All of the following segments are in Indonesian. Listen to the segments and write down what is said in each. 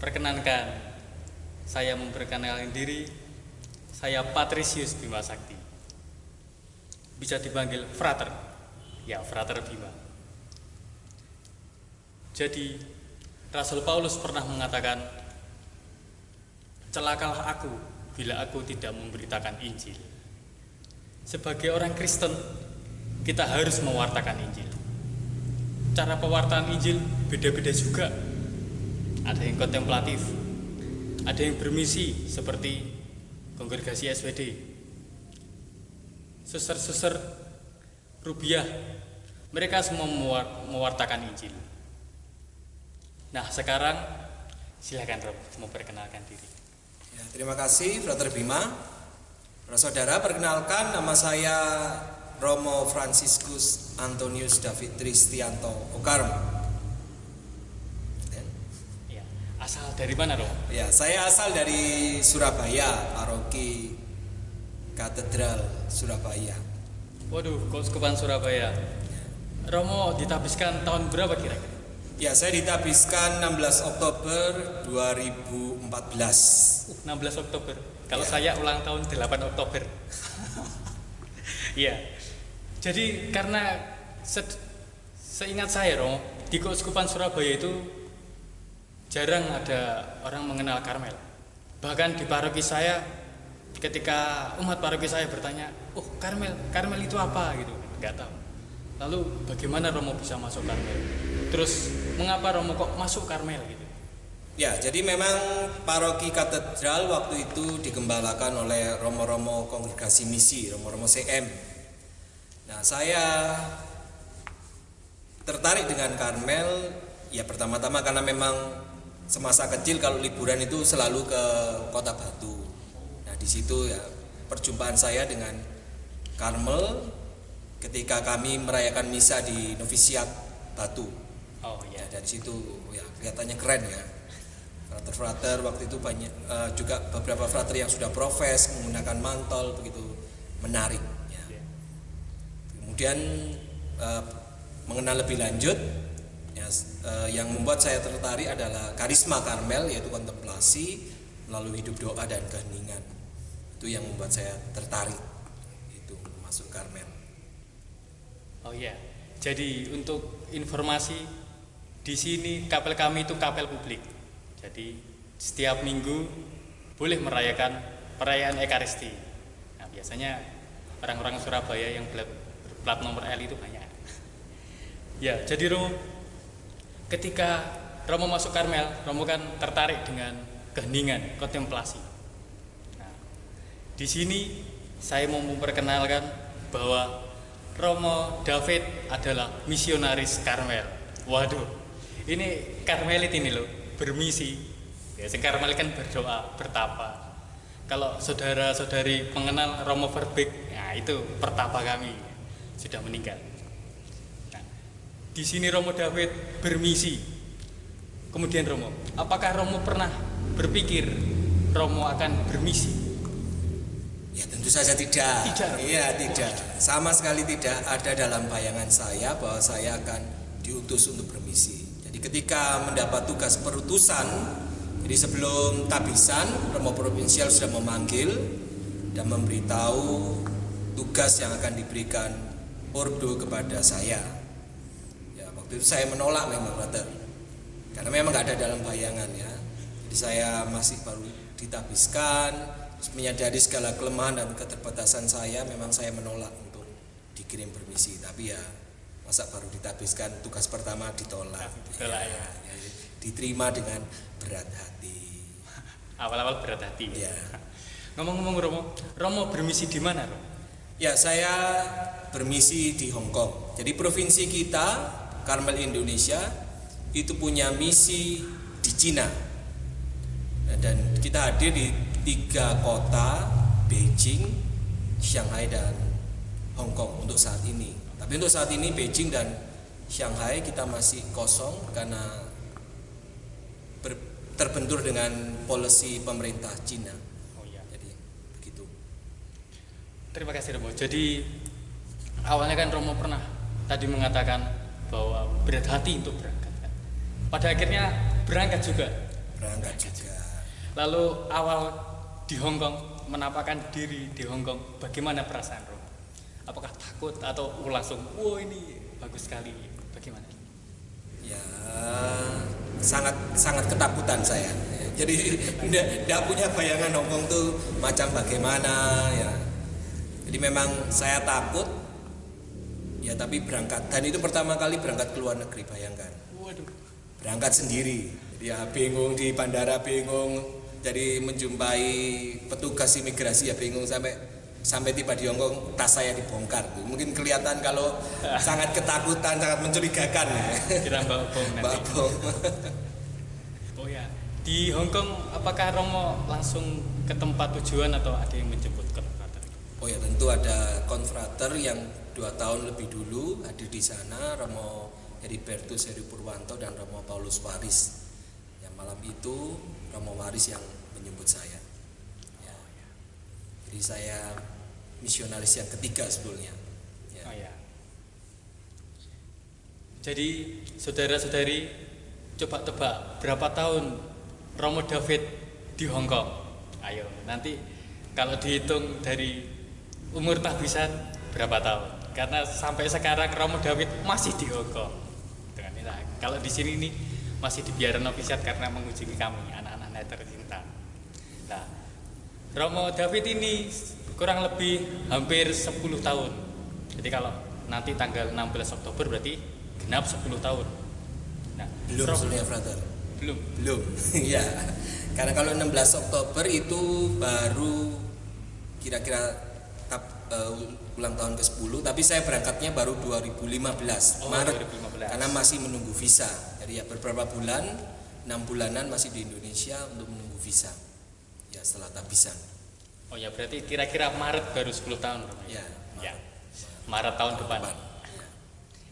Perkenankan, saya memperkenalkan diri. Saya Patrisius Bima Sakti. Bisa dipanggil Frater. Ya, Frater Bima. Jadi, Rasul Paulus pernah mengatakan, celakalah aku bila aku tidak memberitakan Injil. Sebagai orang Kristen, kita harus mewartakan Injil. Cara pewartaan Injil beda-beda juga. Ada yang kontemplatif, ada yang bermisi seperti kongregasi SWD, suster-suster Rubiah, mereka semua mewartakan Injil. Nah, sekarang silakan Rob memperkenalkan diri. Ya, terima kasih Frater Bima. Para saudara, perkenalkan nama saya Romo Franciscus Antonius David Tristianto Okarm. Ya, asal dari mana, Romo? Ya, saya asal dari Surabaya, paroki Katedral Surabaya. Waduh, Keuskupan Surabaya. Romo ditabiskan tahun berapa kira-kira? Ya, saya ditabiskan 16 Oktober 2014. 16 Oktober. Kalau Ya. saya ulang tahun 8 Oktober. Iya. Jadi karena seingat saya, Romo, di Keuskupan Surabaya itu jarang ada orang mengenal Karmel. Bahkan di paroki saya, ketika umat paroki saya bertanya, "Oh, Karmel itu apa?" gitu, nggak tahu. Lalu bagaimana Romo bisa masuk Karmel? Terus mengapa Romo kok masuk Karmel gitu? Ya, jadi memang paroki katedral waktu itu digembalakan oleh romo-romo kongregasi misi, romo-romo CM. Nah, saya tertarik dengan Karmel ya pertama-tama karena memang semasa kecil kalau liburan itu selalu ke Kota Batu. Nah, di situ ya perjumpaan saya dengan Karmel ketika kami merayakan misa di novisiat Batu. Oh iya. Ya, dari situ ya kelihatannya keren ya. Frater-frater waktu itu banyak juga beberapa frater yang sudah profes menggunakan mantol begitu menarik ya. Kemudian mengenal lebih lanjut ya, yang membuat saya tertarik adalah karisma Karmel, yaitu kontemplasi melalui hidup doa dan keheningan. Itu yang membuat saya tertarik itu masuk Karmel. Oh iya. Jadi untuk informasi, di sini kapel kami itu kapel publik. Jadi setiap minggu boleh merayakan perayaan Ekaristi. Nah, biasanya orang-orang Surabaya yang berplat nomor L itu banyak. Ya, jadi Romo, ketika Romo masuk Karmel, Romo kan tertarik dengan keheningan, kontemplasi. Nah, di sini saya mau memperkenalkan bahwa Romo David adalah misionaris Karmel. Waduh, ini Karmelit ini loh, bermisi. Ya, Karmelit kan berdoa, bertapa. Kalau saudara-saudari mengenal Romo Verbeek, nah itu pertapa kami, sudah meninggal. Nah, di sini Romo David bermisi. Kemudian Romo, apakah Romo pernah berpikir Romo akan bermisi? Ya tentu saja tidak. Tidak. Iya tidak. Sama sekali tidak ada dalam bayangan saya bahwa saya akan diutus untuk bermisi. Jadi ketika mendapat tugas perutusan, jadi sebelum tabisan, Romo Provinsial sudah memanggil dan memberitahu tugas yang akan diberikan ordo kepada saya. Ya waktu itu saya menolak memang, brother, karena memang nggak ada dalam bayangan ya. Jadi saya masih baru ditabiskan, menyadari segala kelemahan dan keterbatasan saya, memang saya menolak untuk dikirim bermisi. Tapi ya masa baru ditabiskan tugas pertama ditolak. Ya. Diterima dengan berat hati. Awal-awal berat hati. Ya. Ngomong-ngomong Romo bermisi di mana, Romo? Ya, saya bermisi di Hong Kong. Jadi provinsi kita, Karmel Indonesia, itu punya misi di Cina. Dan kita hadir di 3 kota, Beijing, Shanghai, dan Hong Kong untuk saat ini. Tapi untuk saat ini Beijing dan Shanghai kita masih kosong karena terbentur dengan polisi pemerintah Cina. Oh iya. Jadi begitu. Terima kasih Romo. Jadi awalnya kan Romo pernah tadi mengatakan bahwa berat hati untuk berangkat kan. Pada akhirnya berangkat juga. Berangkat juga. Lalu awal di Hong Kong, menampakkan diri di Hong Kong, bagaimana perasaan Romo? Apakah takut atau langsung, wow ini bagus sekali, bagaimana? Ya sangat sangat ketakutan saya. Jadi tidak punya bayangan Hong Kong tuh macam bagaimana ya. Jadi memang saya takut. Ya tapi berangkat, dan itu pertama kali berangkat ke luar negeri, bayangkan. Waduh. Berangkat sendiri. Jadi ya bingung di bandara, bingung. Jadi menjumpai petugas imigrasi ya bingung, sampai tiba di Hong Kong tas saya dibongkar. Mungkin kelihatan kalau sangat ketakutan, sangat mencurigakan. Kira Mbak Bong nanti. Mbak Bong. Oh ya, di Hong Kong apakah Romo langsung ke tempat tujuan atau ada yang menjemput ke konfrater? Oh ya, tentu ada konfrater yang 2 tahun lebih dulu hadir di sana, Romo Heribertus Heri Purwanto dan Romo Paulus Waris. Yang malam itu Romo Waris yang menjemput saya. Ya. Jadi saya misionaris yang ketiga sebetulnya. Ya. Oh ya. Jadi saudara-saudari coba tebak berapa tahun Romo David di Hong Kong? Ayo, nanti kalau dihitung dari umur tahbisan berapa tahun? Karena sampai sekarang Romo David masih di Hong Kong. Nah, kalau di sini nih masih dibiarkan novisiat karena mengunjungi kami anak-anak netter cinta. Nah, Romo David ini kurang lebih hampir 10 tahun. Jadi kalau nanti tanggal 16 Oktober berarti genap 10 tahun. Nah, Belum sebetulnya, Frater. Belum. Ya. Karena kalau 16 Oktober itu baru kira-kira ulang tahun ke-10, tapi saya berangkatnya baru 2015 Maret 2015. Karena masih menunggu visa. Jadi ya beberapa bulan, 6 bulanan masih di Indonesia untuk menunggu visa. Ya setelah tabisan. Oh ya, berarti kira-kira Maret baru 10 tahun. Ya, ya. Maret tahun depan. Ya.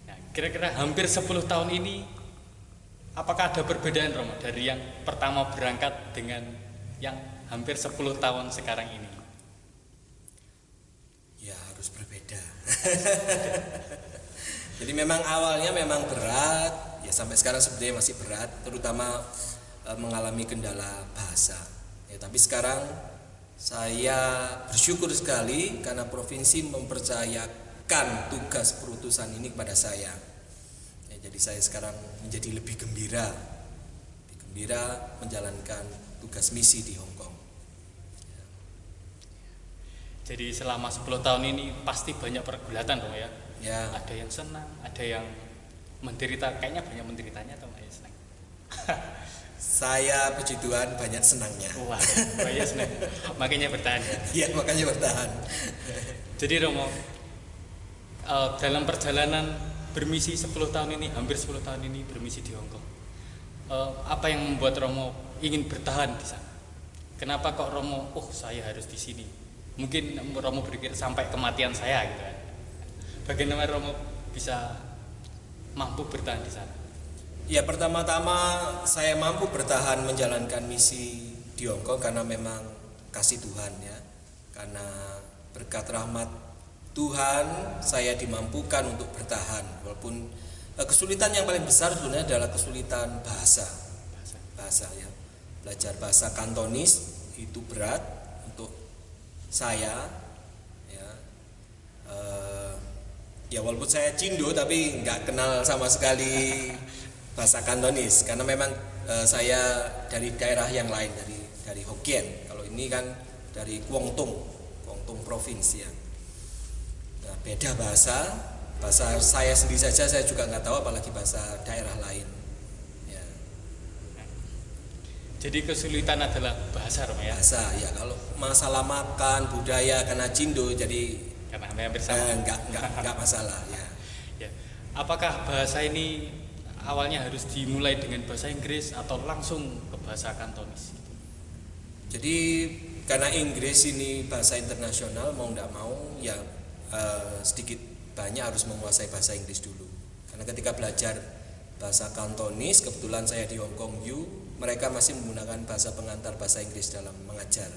Nah, kira-kira hampir 10 tahun ini apakah ada perbedaan Romo dari yang pertama berangkat dengan yang hampir 10 tahun sekarang ini? Ya harus berbeda. Jadi memang awalnya memang berat, ya sampai sekarang sebenarnya masih berat, terutama mengalami kendala bahasa. Ya, tapi sekarang saya bersyukur sekali karena provinsi mempercayakan tugas perutusan ini kepada saya. Ya, jadi saya sekarang menjadi lebih gembira menjalankan tugas misi di Hong Kong. Jadi selama 10 tahun ini pasti banyak pergulatan dong ya. Ya. Ada yang senang, ada yang menderita. Kayaknya banyak menderitanya atau banyak senang? Saya puji Tuhan banyak senangnya. Wah, banyak senang. Makanya bertahan ya. Iya, makanya bertahan. Jadi Romo, dalam perjalanan bermisi 10 tahun ini, hampir 10 tahun ini bermisi di Hong Kong, apa yang membuat Romo ingin bertahan di sana? Kenapa kok Romo, saya harus di sini? Mungkin Romo berpikir sampai kematian saya gitu kan. Bagaimana Romo bisa mampu bertahan di sana? Ya, pertama-tama saya mampu bertahan menjalankan misi di Hong Kong karena memang kasih Tuhan ya. Karena berkat rahmat Tuhan saya dimampukan untuk bertahan walaupun kesulitan yang paling besar sebenarnya adalah kesulitan bahasa ya. Belajar bahasa Kantonis itu berat untuk saya ya. Ya walaupun saya Cindo tapi nggak kenal sama sekali bahasa Kantonis karena memang saya dari daerah yang lain dari Hokkien. Kalau ini kan dari Guangdong provinsi ya. Nah, beda bahasa saya sendiri saja saya juga nggak tahu apalagi bahasa daerah lain. Ya. Jadi kesulitan adalah bahasa Romo ya. Bahasa ya, kalau masalah makan budaya karena Cindo jadi karena hampir sama. Enggak masalah ya. Ya. Apakah bahasa ini awalnya harus dimulai dengan bahasa Inggris atau langsung ke bahasa Kantonis? Jadi karena Inggris ini bahasa internasional mau enggak mau ya sedikit banyak harus menguasai bahasa Inggris dulu. Karena ketika belajar bahasa Kantonis, kebetulan saya di Hong Kong U, mereka masih menggunakan bahasa pengantar bahasa Inggris dalam mengajar.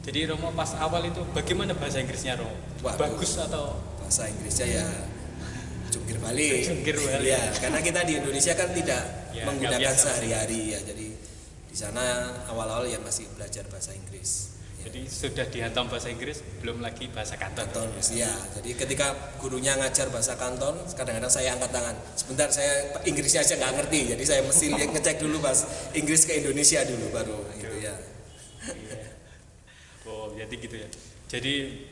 Jadi Romo pas awal itu bagaimana bahasa Inggrisnya Romo? Waduh, bagus atau bahasa Inggrisnya ya jungkir balik. Jungkir balik. Ya, karena kita di Indonesia kan tidak Ya, menggunakan nggak biasa. sehari-hari ya. Jadi di sana awal-awal ya masih belajar bahasa Inggris. Ya. Jadi sudah dihantam bahasa Inggris, belum lagi bahasa Kanton. Kanton, ya. Jadi ketika gurunya ngajar bahasa Kanton, kadang-kadang saya angkat tangan. Sebentar, saya Inggrisnya aja nggak ngerti, jadi saya mesti ngecek dulu pas Inggris ke Indonesia dulu baru gitu ya. Iya. Oh, jadi gitu ya. Jadi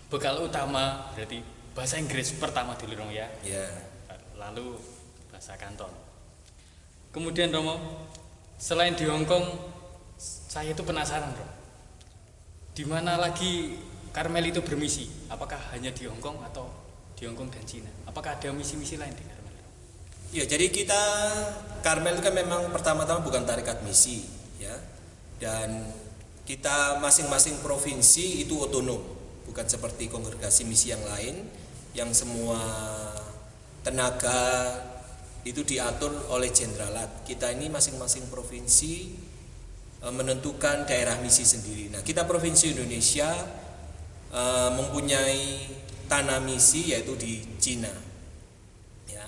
bekal utama berarti bahasa Inggris pertama dulu dong ya. Ya. Lalu bahasa Kanton. Kemudian Romo, selain di Hong Kong, saya itu penasaran Romo. Di mana lagi Karmel itu bermisi? Apakah hanya di Hong Kong atau di Hong Kong dan Cina? Apakah ada misi-misi lain di Karmel? Ya, jadi kita Karmel itu kan memang pertama-tama bukan tarekat misi, ya. Dan kita masing-masing provinsi itu otonom, bukan seperti kongregasi misi yang lain yang semua tenaga itu diatur oleh jenderal. Kita ini masing-masing provinsi menentukan daerah misi sendiri. Nah, kita provinsi Indonesia mempunyai tanah misi yaitu di Cina. Ya.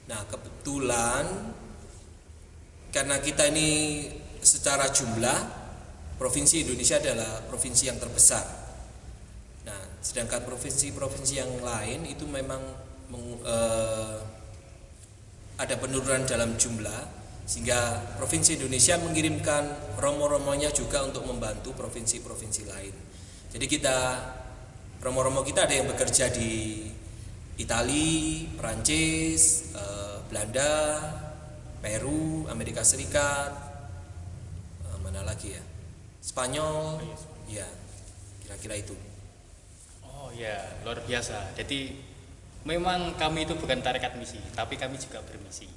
Nah, kebetulan karena kita ini secara jumlah provinsi Indonesia adalah provinsi yang terbesar. Nah, sedangkan provinsi-provinsi yang lain itu memang ada penurunan dalam jumlah, sehingga provinsi Indonesia mengirimkan romo-romonya juga untuk membantu provinsi-provinsi lain. Jadi romo-romo kita ada yang bekerja di Italia, Prancis, Belanda, Peru, Amerika Serikat, mana lagi ya? Spanyol, ya, kira-kira itu. Oh ya, luar biasa. Jadi memang kami itu bukan tarekat misi, tapi kami juga bermisi.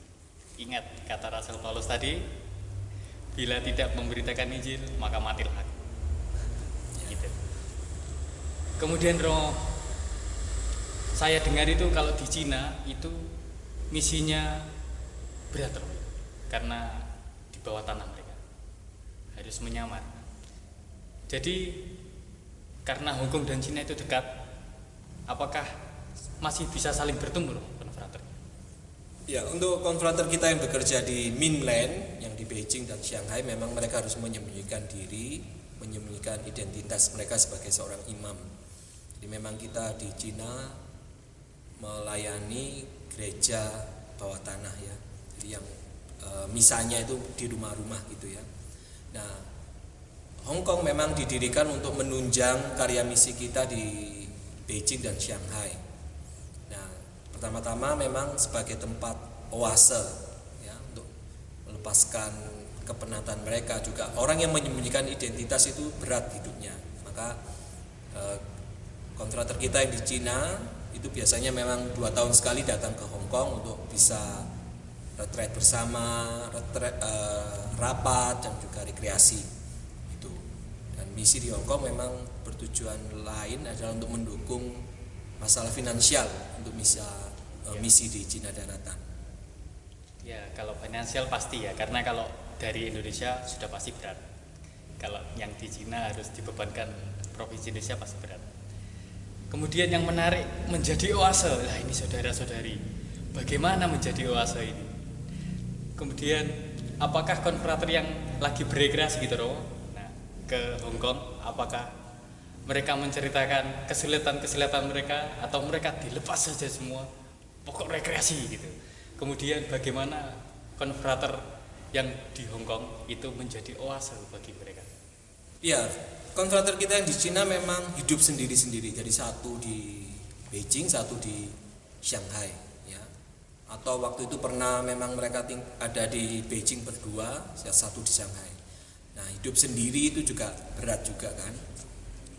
Ingat kata Rasul Paulus tadi, bila tidak memberitakan Injil, maka matilah aku. Gitu. Kemudian Romo, saya dengar itu kalau di Cina itu misinya berat Romo, karena di bawah tanah mereka harus menyamar. Jadi karena Hong Kong dan Cina itu dekat, apakah masih bisa saling bertemu Romo, konfrater? Ya, untuk konfrater kita yang bekerja di mainland, yang di Beijing dan Shanghai, memang mereka harus menyembunyikan diri, menyembunyikan identitas mereka sebagai seorang imam. Jadi memang kita di Cina melayani gereja bawah tanah ya, jadi yang misanya itu di rumah-rumah gitu ya. Nah, Hong Kong memang didirikan untuk menunjang karya misi kita di Beijing dan Shanghai. Pertama-tama memang sebagai tempat oase ya, untuk melepaskan kepenatan mereka. Juga orang yang menyembunyikan identitas itu berat hidupnya. Maka kontrater kita yang di Cina itu biasanya memang 2 tahun sekali datang ke Hong Kong untuk bisa retreat bersama, rapat dan juga rekreasi itu. Dan misi di Hong Kong memang bertujuan lain adalah untuk mendukung masalah finansial untuk misi di Cina daratan. Ya, kalau finansial pasti ya, karena kalau dari Indonesia sudah pasti berat. Kalau yang di Cina harus dibebankan provinsi Indonesia pasti berat. Kemudian yang menarik menjadi oase. Nah, ini saudara-saudari, bagaimana menjadi oase ini? Kemudian apakah konfrater yang lagi berekreasi gitu Romo, nah, ke Hong Kong, apakah mereka menceritakan kesulitan-kesulitan mereka atau mereka dilepas saja semua? Pokok rekreasi gitu. Kemudian bagaimana konfrater yang di Hong Kong itu menjadi oase bagi mereka? Ya, konfrater kita yang di Cina memang hidup sendiri-sendiri. Jadi satu di Beijing, satu di Shanghai ya. Atau waktu itu pernah memang mereka ada di Beijing berdua, satu di Shanghai. Nah, hidup sendiri itu juga berat juga kan.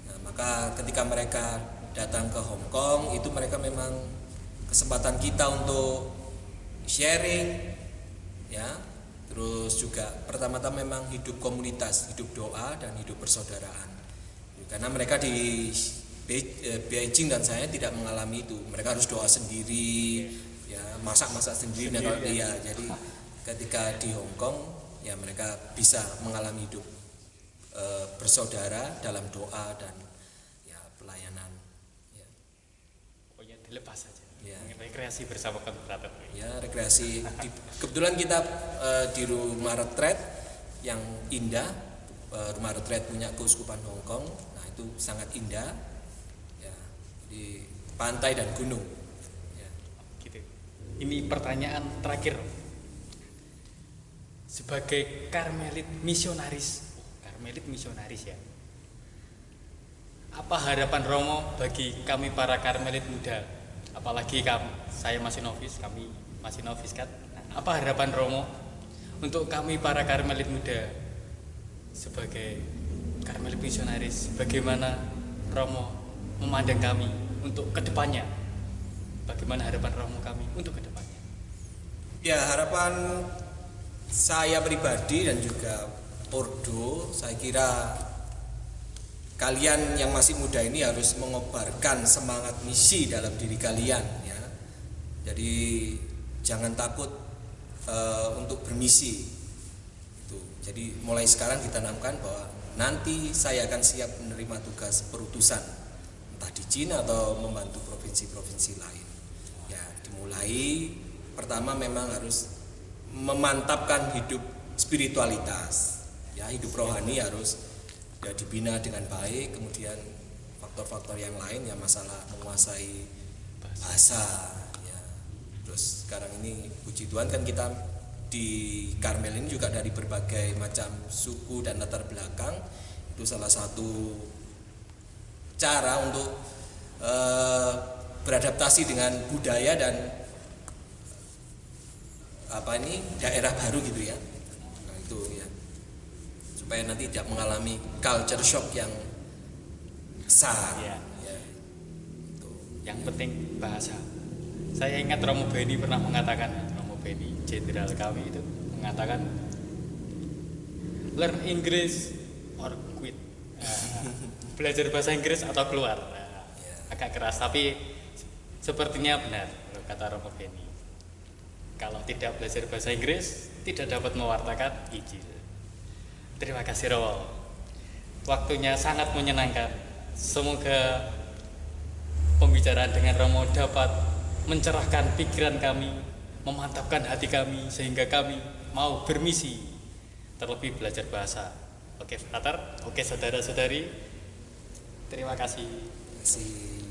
Nah, maka ketika mereka datang ke Hong Kong itu mereka memang kesempatan kita untuk sharing ya, terus juga pertama-tama memang hidup komunitas, hidup doa dan hidup persaudaraan. Karena mereka di Beijing dan saya tidak mengalami itu, mereka harus doa sendiri ya, masak sendiri dan ya, jadi ketika di Hong Kong ya mereka bisa mengalami hidup bersaudara dalam doa dan ya pelayanan ya. Pokoknya dilepas saja. Ya. Rekreasi bersama kontrator. Ya, rekreasi. Kebetulan kita di rumah retret yang indah, rumah retret punya Keuskupan Hong Kong. Nah, itu sangat indah. Ya, di pantai dan gunung. Ya. Gitu. Ini pertanyaan terakhir. Sebagai Karmelit misionaris, ya. Apa harapan Romo bagi kami para Karmelit muda? Apalagi saya masih novis, kami masih novis kan. Nah, apa harapan Romo untuk kami para Karmelit muda sebagai Karmelit misionaris? Bagaimana Romo memandang kami untuk kedepannya? Bagaimana harapan Romo kami untuk kedepannya? Ya, harapan saya pribadi dan juga Ordo, saya kira kalian yang masih muda ini harus mengobarkan semangat misi dalam diri kalian, ya. Jadi jangan takut untuk bermisi. Itu. Jadi mulai sekarang ditanamkan bahwa nanti saya akan siap menerima tugas perutusan, entah di Cina atau membantu provinsi-provinsi lain. Ya, dimulai pertama memang harus memantapkan hidup spiritualitas, ya, hidup rohani harus ya dibina dengan baik. Kemudian faktor-faktor yang lain ya, masalah menguasai bahasa, ya. Terus sekarang ini puji Tuhan kan kita di Karmel ini juga dari berbagai macam suku dan latar belakang. Itu salah satu cara untuk beradaptasi dengan budaya dan daerah baru gitu ya. Nah, itu ya, supaya nanti tidak mengalami culture shock yang besar. Ya. Ya, itu. Yang penting bahasa. Saya ingat Romo Beni pernah mengatakan, Romo Beni jenderal kami itu mengatakan, learn English or quit. Belajar bahasa Inggris atau keluar. Agak keras tapi sepertinya benar kata Romo Beni. Kalau tidak belajar bahasa Inggris, tidak dapat mewartakan Injil. Terima kasih Romo. Waktunya sangat menyenangkan. Semoga pembicaraan dengan Romo dapat mencerahkan pikiran kami, memantapkan hati kami, sehingga kami mau bermisi, terlebih belajar bahasa. Oke, Frater, oke saudara-saudari, terima kasih. Terima kasih.